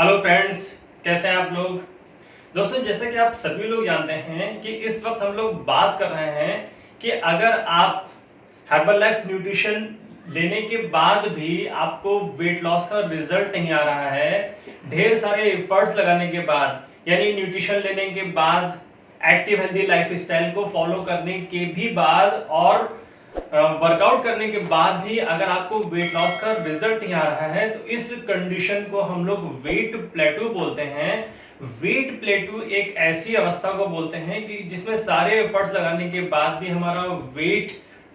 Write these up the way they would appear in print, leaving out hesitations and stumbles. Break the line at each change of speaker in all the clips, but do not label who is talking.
Hello friends, कैसे हैं आप लोग। दोस्तों, जैसे कि आप सभी लोग जानते हैं कि इस वक्त हम लोग बात कर रहे हैं कि अगर आप हर्बल लाइफ न्यूट्रिशन लेने के बाद भी आपको वेट लॉस का रिजल्ट नहीं आ रहा है, ढेर सारे एफर्ट्स लगाने के बाद, यानी न्यूट्रिशन लेने के बाद, एक्टिव हेल्दी लाइफस्टाइल को फॉलो करने के भी बाद और वर्कआउट करने के बाद भी अगर आपको वेट लॉस का रिजल्ट नहीं आ रहा है, तो इस कंडीशन को हम लोग वेट प्लेटू बोलते हैं। वेट प्लेटू एक ऐसी अवस्था को बोलते हैं कि जिसमें सारे एफर्ट्स लगाने के बाद भी हमारा वेट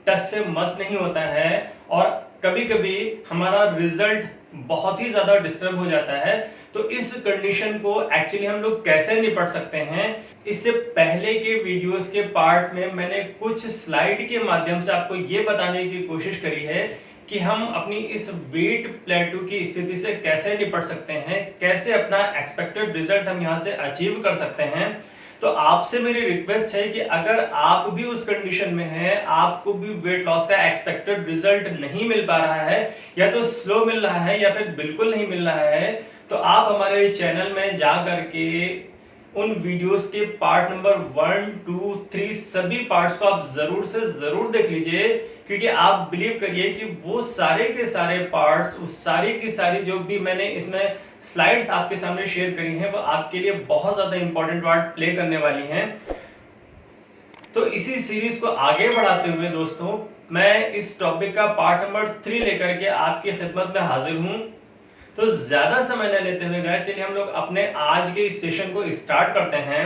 टच से मस नहीं होता है और कभी कभी हमारा रिजल्ट बहुत ही ज्यादा डिस्टर्ब हो जाता है। तो इस कंडीशन को एक्चुअली हम लोग कैसे निपट सकते हैं, इससे पहले के वीडियोस के पार्ट में मैंने कुछ स्लाइड के माध्यम से आपको ये बताने की कोशिश करी है कि हम अपनी इस वेट प्लेटू की स्थिति से कैसे निपट सकते हैं, कैसे अपना एक्सपेक्टेड रिजल्ट हम यहाँ से अचीव कर सकते हैं। तो आपसे मेरी रिक्वेस्ट है कि अगर आप भी उस कंडीशन में हैं, आपको भी वेट लॉस का एक्सपेक्टेड रिजल्ट नहीं मिल पा रहा है, या तो स्लो मिल रहा है या फिर बिल्कुल नहीं मिल रहा है, तो आप हमारे चैनल में जा करके उन वीडियोस के पार्ट नंबर 1, 2, 3 सभी पार्ट्स को आप जरूर से जरूर देख लीजिए, क्योंकि आप बिलीव करिए कि वो सारे के सारे पार्ट्स, उस सारी की सारी जो भी मैंने इसमें स्लाइड्स आपके सामने शेयर करी हैं, वो आपके लिए बहुत ज्यादा इंपॉर्टेंट पार्ट प्ले करने वाली हैं। तो इसी सीरीज को आगे बढ़ाते हुए दोस्तों, मैं इस टॉपिक का पार्ट नंबर 3 लेकर के आपकी खिदमत में हाजिर हूं। तो ज्यादा समय न लेते हुए गाइस, चलिए हम लोग अपने आज के इस सेशन को स्टार्ट करते हैं।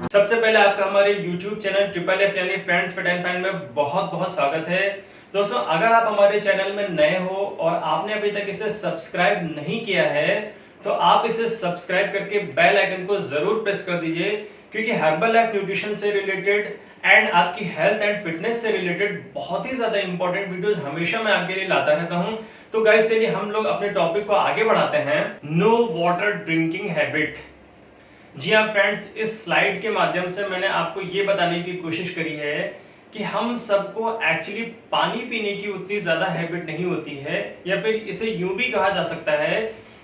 सबसे पहले आपका हमारे YouTube चैनल ट्रिपल एफ यानी फ्रेंड्स फिट एंड फाइन में बहुत बहुत स्वागत है। दोस्तों, अगर आप हमारे चैनल में नए हो और आपने अभी तक इसे सब्सक्राइब नहीं किया है, तो आप इसे सब्सक्राइब करके बेल आइकन को जरूर प्रेस कर दीजिए, क्योंकि हर्बल लाइफ न्यूट्रिशन से रिलेटेड एंड आपकी हेल्थ एंड फिटनेस से रिलेटेड बहुत ही ज्यादा इंपॉर्टेंट वीडियोस हमेशा मैं आपके लिए लाता रहता हूं। तो गाइस, चलिए हम लोग अपने टॉपिक को आगे बढ़ाते हैं। No water drinking habit. जी हाँ फ्रेंड्स, इस स्लाइड के माध्यम से मैंने आपको ये बताने की कोशिश करी है कि हम सबको एक्चुअली पानी पीने की उतनी ज्यादा हैबिट नहीं होती है, या फिर इसे यूं भी कहा जा सकता है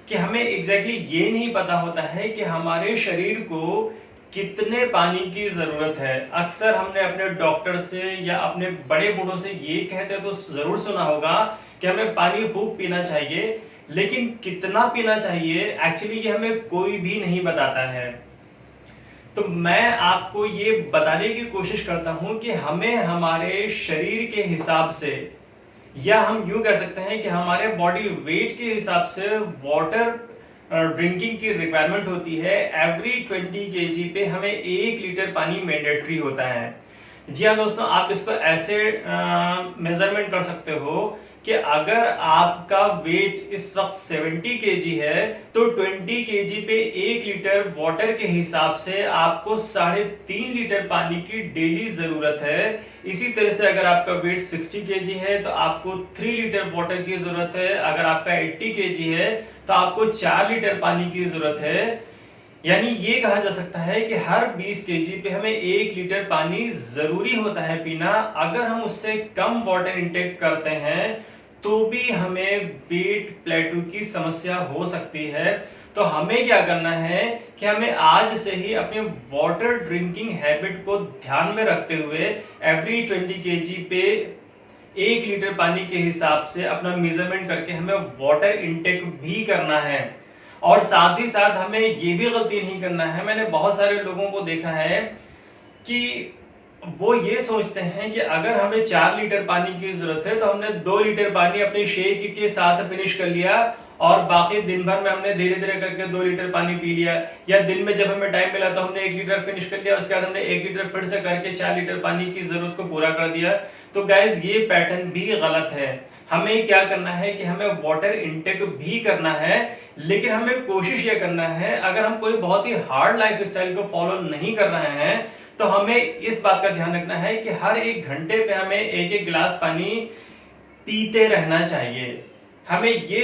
कि हमें एग्जैक्टली ये नहीं पता होता है कि हमारे शरीर को कितने पानी की जरूरत है। अक्सर हमने अपने डॉक्टर से या अपने बड़े बूढ़ों से ये कहते तो जरूर सुना होगा कि हमें पानी खूब पीना चाहिए, लेकिन कितना पीना चाहिए एक्चुअली ये हमें कोई भी नहीं बताता है। तो मैं आपको ये बताने की कोशिश करता हूं कि हमें हमारे शरीर के हिसाब से, या हम यूं कह सकते हैं कि हमारे बॉडी वेट के हिसाब से वाटर ड्रिंकिंग की रिक्वायरमेंट होती है। एवरी 20 केजी पे हमें 1 लीटर पानी मैंडेटरी होता है। जी हाँ दोस्तों, आप इसको ऐसे मेजरमेंट कर सकते हो कि अगर आपका वेट इस वक्त 70 केजी है, तो 20 केजी पे 1 लीटर वाटर के हिसाब से आपको 3.5 लीटर पानी की डेली जरूरत है। इसी तरह से अगर आपका वेट 60 केजी है, तो आपको 3 लीटर वाटर की जरूरत है। अगर आपका 80 केजी है, तो आपको 4 लीटर पानी की जरूरत है। यानी ये कहा जा सकता है कि हर 20 केजी पे हमें 1 लीटर पानी जरूरी होता है पीना। अगर हम उससे कम वाटर इंटेक करते हैं, तो भी हमें वेट प्लेटू की समस्या हो सकती है। तो हमें क्या करना है कि हमें आज से ही अपने वाटर ड्रिंकिंग हैबिट को ध्यान में रखते हुए एवरी 20 केजी पे 1 लीटर पानी के हिसाब से अपना मेजरमेंट करके हमें वाटर इंटेक भी करना है। और साथ ही साथ हमें ये भी गलती नहीं करना है। मैंने बहुत सारे लोगों को देखा है कि वो ये सोचते हैं कि अगर हमें 4 लीटर पानी की जरूरत है, तो हमने 2 लीटर पानी अपने शेक के साथ फिनिश कर लिया और बाकी दिन भर में हमने धीरे धीरे करके 2 लीटर पानी पी लिया, या दिन में जब हमें टाइम मिला तो हमने 1 लीटर फिनिश कर लिया, उसके बाद हमने 1 लीटर फिर से करके 4 लीटर पानी की जरूरत को पूरा कर दिया। तो गाइज, ये पैटर्न भी गलत है। हमें क्या करना है कि हमें वाटर इंटेक भी करना है, लेकिन हमें कोशिश ये करना है, अगर हम कोई बहुत ही हार्ड लाइफस्टाइल को फॉलो नहीं कर रहे हैं, तो हमें इस बात का ध्यान रखना है कि हर 1 घंटे पे हमें 1-1 गिलास पानी पीते रहना चाहिए। हमें ये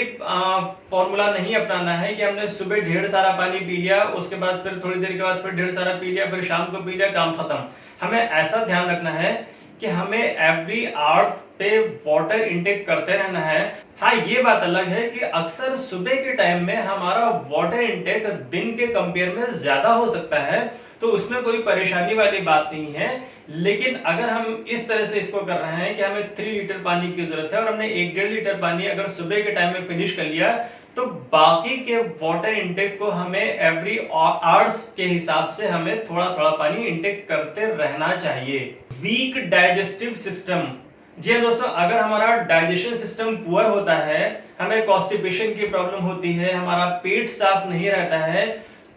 फॉर्मूला नहीं अपनाना है कि हमने सुबह ढेर सारा पानी पी लिया, उसके बाद फिर थोड़ी देर के बाद फिर ढेर सारा पी लिया, फिर शाम को पी लिया, काम खत्म। हमें ऐसा ध्यान रखना है कि हमें एवरी आवर पे वाटर इनटेक करते रहना है। हाँ, ये बात अलग है कि अक्सर सुबह के टाइम में हमारा वाटर इनटेक दिन के कंपेयर में ज्यादा हो सकता है, तो उसमें कोई परेशानी वाली बात नहीं है। लेकिन अगर हम इस तरह से इसको कर रहे हैं कि हमें 3 लीटर पानी की जरूरत है और हमने 1-1.5 लीटर पानी अगर सुबह के टाइम में फिनिश कर लिया, तो बाकी के वाटर इनटेक को हमें एवरी आवर्स के हिसाब से हमें थोड़ा थोड़ा पानी इनटेक करते रहना चाहिए। Week digestive system. जी हाँ दोस्तों, अगर हमारा डाइजेशन सिस्टम पुअर होता है, हमें कॉन्स्टिपेशन की प्रॉब्लम होती है, हमारा पेट साफ नहीं रहता है,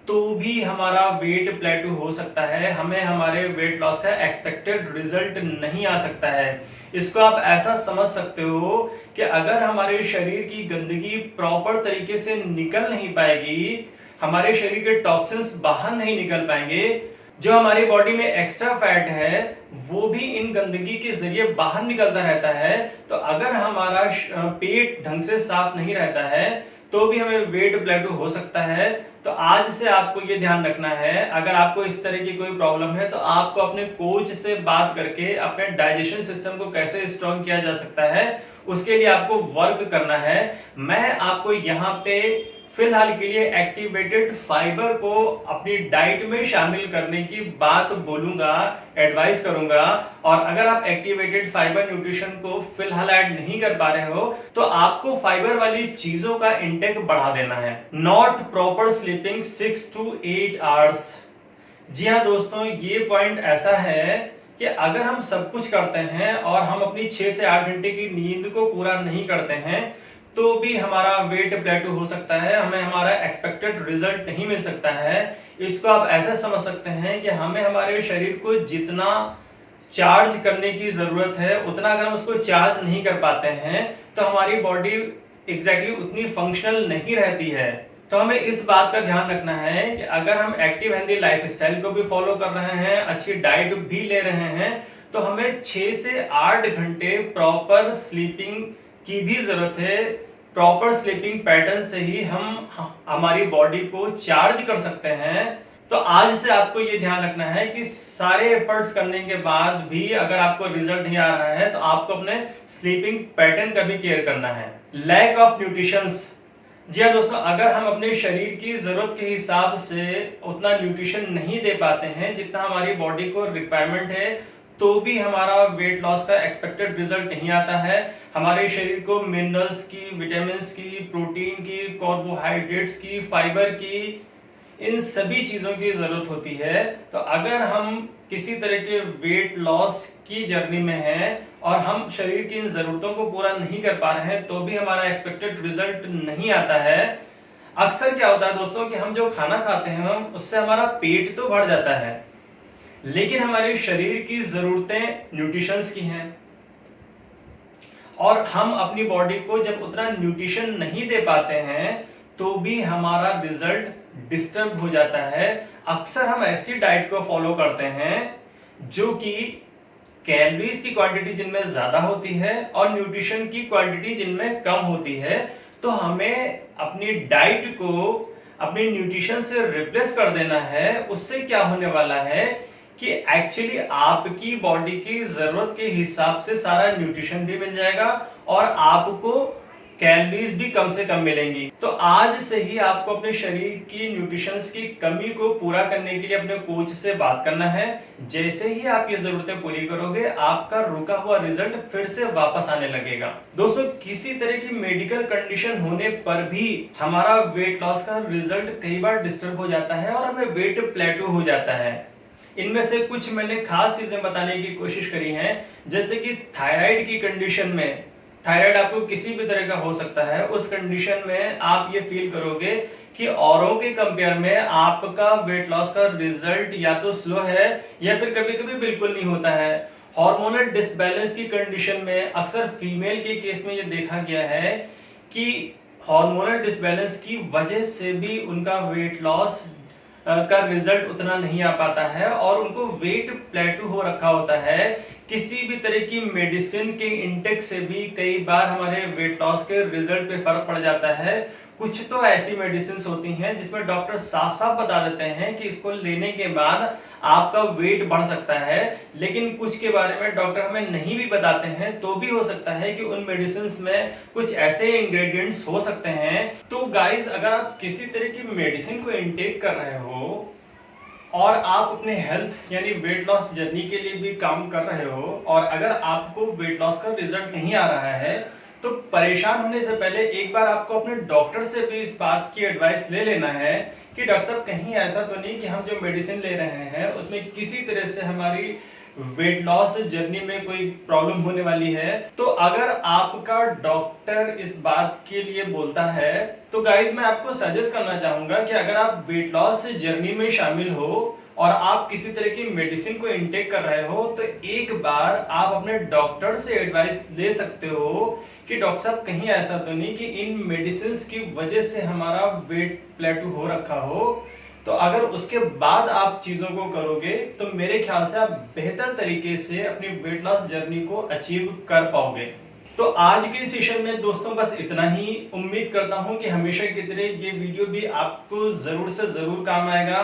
तो भी हमारा वेट प्लेटू हो सकता है, हमें हमारे वेट लॉस का एक्सपेक्टेड रिजल्ट नहीं आ सकता है। इसको आप ऐसा समझ सकते हो कि अगर हमारे शरीर की गंदगी प्रॉपर तरीके से निकल नहीं पाएगी, हमारे शरीर के टॉक्सिन्स बाहर नहीं निकल पाएंगे, जो हमारी बॉडी में एक्स्ट्रा फैट है वो भी इन गंदगी के जरिए बाहर निकलता रहता है, तो अगर हमारा पेट ढंग से साफ नहीं रहता है तो भी हमें वेट प्लेटू हो सकता है। तो आज से आपको ये ध्यान रखना है, अगर आपको इस तरह की कोई प्रॉब्लम है तो आपको अपने कोच से बात करके अपने डाइजेशन सिस्टम को कैसे स्ट्रॉन्ग किया जा सकता है उसके लिए आपको वर्क करना है। मैं आपको यहाँ पे फिलहाल के लिए एक्टिवेटेड फाइबर को अपनी डाइट में शामिल करने की बात बोलूंगा, एडवाइस करूंगा। और अगर आप एक्टिवेटेड फाइबर न्यूट्रिशन को फिलहाल ऐड नहीं कर पा रहे हो तो आपको फाइबर वाली चीजों का इंटेक बढ़ा देना है। Not proper sleeping 6 to 8 hours. जी हाँ दोस्तों, ये पॉइंट ऐसा है कि अगर हम सब कुछ करते हैं और हम अपनी 6 से 8 घंटे की नींद को पूरा नहीं करते हैं तो भी हमारा वेट प्लेटू हो सकता है, हमें हमारा एक्सपेक्टेड रिजल्ट नहीं मिल सकता है। इसको आप ऐसा समझ सकते हैं कि हमें हमारे शरीर को जितना चार्ज करने की जरूरत है उतना अगर हम उसको चार्ज नहीं कर पाते हैं तो हमारी बॉडी एग्जैक्टली उतनी फंक्शनल नहीं रहती है। तो हमें इस बात का ध्यान रखना है कि अगर हम एक्टिव हेल्दी लाइफस्टाइल को भी फॉलो कर रहे हैं, अच्छी डाइट भी ले रहे हैं, तो हमें 6 से 8 घंटे प्रॉपर स्लीपिंग की भी जरूरत है। प्रॉपर स्लीपिंग पैटर्न से ही हम हमारी बॉडी को चार्ज कर सकते हैं। तो आज से आपको ये ध्यान रखना है कि सारे एफर्ट्स करने के बाद भी अगर आपको रिजल्ट नहीं आ रहा है तो आपको अपने स्लीपिंग पैटर्न का भी केयर करना है। Lack of nutritions. जी हाँ दोस्तों, अगर हम अपने शरीर की जरूरत के हिसाब से उतना न्यूट्रिशन नहीं दे पाते हैं जितना हमारी बॉडी को रिक्वायरमेंट है, तो भी हमारा वेट लॉस का एक्सपेक्टेड रिजल्ट नहीं आता है। हमारे शरीर को मिनरल्स की, विटामिन्स की, प्रोटीन की, कार्बोहाइड्रेट्स की, फाइबर की, इन सभी चीजों की जरूरत होती है। तो अगर हम किसी तरह के वेट लॉस की जर्नी में हैं और हम शरीर की इन जरूरतों को पूरा नहीं कर पा रहे हैं तो भी हमारा एक्सपेक्टेड रिजल्ट नहीं आता है। अक्सर क्या होता है दोस्तों कि हम जो खाना खाते हैं उससे हमारा पेट तो भर जाता है, लेकिन हमारे शरीर की जरूरतें न्यूट्रिशंस की हैं और हम अपनी बॉडी को जब उतना न्यूट्रिशन नहीं दे पाते हैं तो भी हमारा रिजल्ट डिस्टर्ब हो जाता है। अक्सर हम ऐसी डाइट को फॉलो करते हैं जो कि कैलोरीज की क्वांटिटी जिनमें ज्यादा होती है और न्यूट्रिशन की क्वांटिटी जिनमें कम होती है। तो हमें अपनी डाइट को अपनी न्यूट्रिशन से रिप्लेस कर देना है। उससे क्या होने वाला है कि एक्चुअली आपकी बॉडी की जरूरत के हिसाब से सारा न्यूट्रिशन भी मिल जाएगा और आपको कैलोरीज भी कम से कम मिलेंगी। तो आज से ही आपको अपने शरीर की न्यूट्रिशंस की कमी को पूरा करने के लिए अपने कोच से बात करना है। जैसे ही आप ये जरूरतें पूरी करोगे, आपका रुका हुआ रिजल्ट फिर से वापस आने लगेगा। दोस्तों, किसी तरह की मेडिकल कंडीशन होने पर भी हमारा वेट लॉस का रिजल्ट कई बार डिस्टर्ब हो जाता है और हमें वेट प्लेटू हो जाता है। इनमें से कुछ मैंने खास चीजें बताने की कोशिश करी हैं, जैसे कि थायराइड की कंडीशन में, थायराइड आपको किसी भी तरह का हो सकता है, उस कंडीशन में आप ये फील करोगे कि औरों के कंपेयर में आपका वेट लॉस का रिजल्ट या तो स्लो है या फिर कभी-कभी बिल्कुल नहीं होता है। हार्मोनल डिसबैलेंस की कंडीशन में अक्सर फीमेल के केस में ये देखा गया है कि हार्मोनल डिसबैलेंस की वजह से भी उनका वेट लॉस का रिजल्ट उतना नहीं आ पाता है और उनको वेट प्लेटू हो रखा होता है। किसी भी तरह की मेडिसिन के इंटेक से भी कई बार हमारे वेट लॉस के रिजल्ट पे फर्क पड़ जाता है। कुछ तो ऐसी मेडिसिन होती हैं जिसमें डॉक्टर साफ साफ बता देते हैं कि इसको लेने के बाद आपका वेट बढ़ सकता है, लेकिन कुछ के बारे में डॉक्टर हमें नहीं भी बताते हैं तो भी हो सकता है कि उन मेडिसिन में कुछ ऐसे इंग्रेडिएंट्स हो सकते हैं। तो गाइस, अगर आप किसी तरह की मेडिसिन को इनटेक कर रहे हो और आप अपने हेल्थ यानी वेट लॉस जर्नी के लिए भी काम कर रहे हो और अगर आपको वेट लॉस का रिजल्ट नहीं आ रहा है, तो परेशान होने से पहले एक बार आपको अपने डॉक्टर से भी इस बात की एडवाइस ले लेना है कि डॉक्टर साहब कहीं ऐसा तो नहीं कि हम जो मेडिसिन ले रहे हैं उसमें किसी तरह से हमारी वेट लॉस जर्नी में कोई प्रॉब्लम होने वाली है। तो अगर आपका डॉक्टर इस बात के लिए बोलता है तो गाइज मैं आपको सजेस्ट करना चाहूंगा कि अगर आप वेट लॉस जर्नी में शामिल हो और आप किसी तरह की मेडिसिन को इनटेक कर रहे हो तो एक बार आप अपने डॉक्टर से एडवाइस ले सकते हो कि डॉक्टर साहब कहीं ऐसा तो नहीं कि इन मेडिसिन की वजह से हमारा वेट प्लेटू हो रखा हो। तो अगर उसके बाद आप चीजों को करोगे तो मेरे ख्याल से आप बेहतर तरीके से अपनी वेट लॉस जर्नी को अचीव कर पाओगे। तो आज के सेशन में दोस्तों बस इतना ही। उम्मीद करता हूं कि हमेशा की तरह ये वीडियो भी आपको जरूर से जरूर काम आएगा,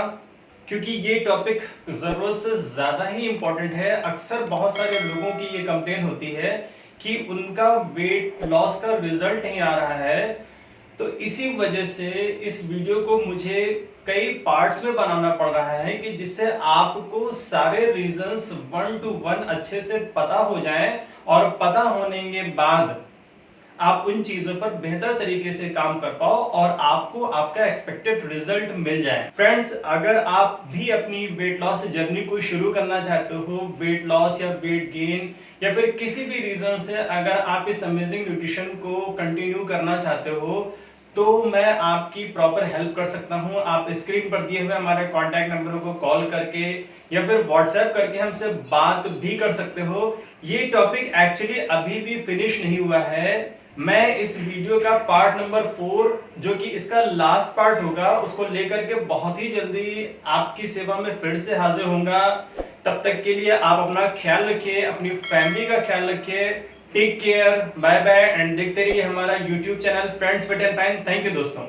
क्योंकि ये टॉपिक जरूरत से ज्यादा ही इंपॉर्टेंट है। अक्सर बहुत सारे लोगों की ये कंप्लेन होती है कि उनका वेट लॉस का रिजल्ट नहीं आ रहा है। तो इसी वजह से इस वीडियो को मुझे कई पार्ट्स में बनाना पड़ रहा है कि जिससे आपको सारे रीजंस 1 to 1 अच्छे से पता हो जाएं और पता होने के बाद आप उन चीजों पर बेहतर तरीके से काम कर पाओ और आपको आपका एक्सपेक्टेड रिजल्ट मिल जाए। फ्रेंड्स, अगर आप भी अपनी वेट लॉस जर्नी को शुरू करना चाहते हो, वेट लॉस या वेट गेन या फिर किसी भी रीजन से अगर आप इस अमेजिंग न्यूट्रिशन को कंटिन्यू करना चाहते हो तो मैं आपकी प्रॉपर हेल्प कर सकता हूं। आप स्क्रीन पर दिए हुए हमारे कॉन्टैक्ट नंबरों को कॉल करके या फिर व्हाट्सएप करके हमसे बात भी कर सकते हो। ये टॉपिक एक्चुअली अभी भी फिनिश नहीं हुआ है। मैं इस वीडियो का पार्ट नंबर 4 जो कि इसका लास्ट पार्ट होगा उसको लेकर के बहुत ही जल्दी आपकी सेवा में फिर से हाजिर होऊंगा। तब तक के लिए आप अपना ख्याल रखिए, अपनी फैमिली का ख्याल रखिए। Take care, bye bye and देखते रहिए हमारा YouTube channel friends fit and fine. Thank you दोस्तों।